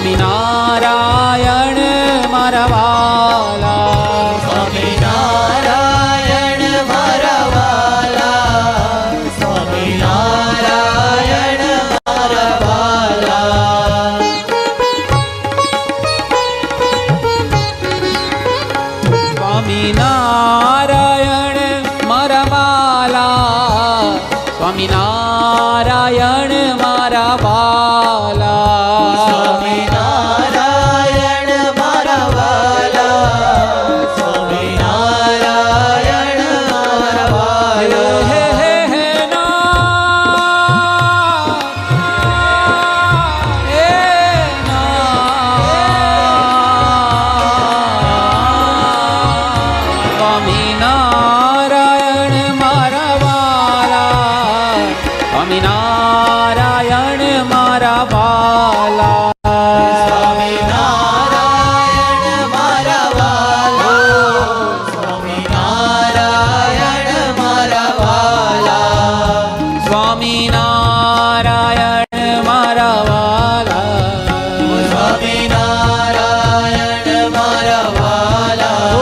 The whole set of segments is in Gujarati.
સ્વામિનારાયણ મારા વાલા, સ્વામિનારાયણ મારા વાલા, સ્વામિનારાયણ મારા વાલા. સ્વામિનારાયણ મારા વાલા, સ્વામિનારાયણ મારા વાલા, સ્વામિનારાયણ મારા વાલા, સ્વામિનારાયણ મારા વાલા. હે હે હે ના, હે ના. સ્વામિનારાયણ મારા વાલા, સ્વામિનારાયણ મારા વાલા, સ્વામિનારાયણ મારા વાલા, સ્વામિનારાયણ મારા વાલા. સ્વામિનારાયણ મારા વાલા, સ્વામિનારાયણ મારા વાલા. ઓ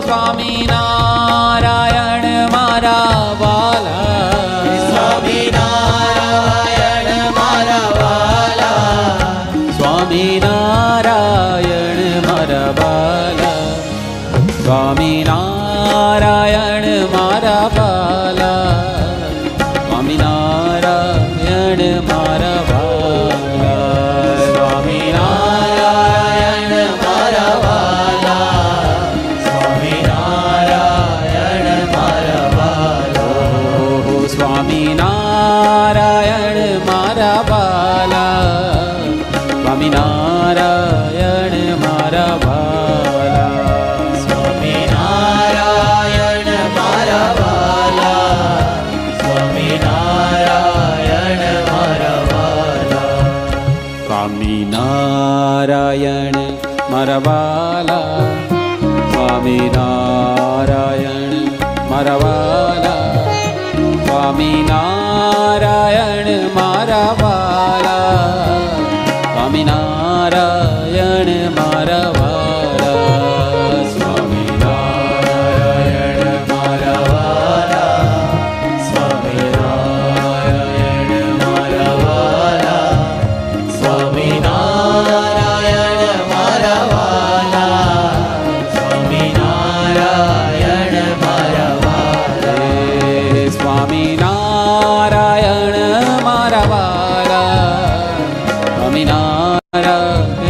સ્વામિનારાયણ મારા વાલા, સ્વામિનારાયણ મારા વાલા. સ્વામિનારાયણ મારા વાલા, સ્વામિનારાયણ મારા વાલા, સ્વામિનારાયણ મારા વાલા, સ્વામિનારાયણ મારા વાલા, સ્વામિનારાયણ મારા વાલા. ઓ સ્વામિનારાયણ મારા વાલા, સ્વામિનારાયણ મારા વાલા, સ્વામિનારાયણ મારા વાલા, સ્વામિનારાયણ મારા વાલા. સ્વામિનારાયણ મારા વાલા, સ્વામિનારાયણ મારા વાલા, સ્વામિનારાયણ મારા વાલા, સ્વામિનારાયણ મારા વાલા, સ્વામિનારાયણ મારા વાલા, સ્વામિનારાયણ મારા વાલા, સ્વામિનારાયણ મારા વાલા, સ્વામિનારાયણ મારા વાલા. સ્વામિનારાયણ મારા વાલા, સ્વામિનારાયણ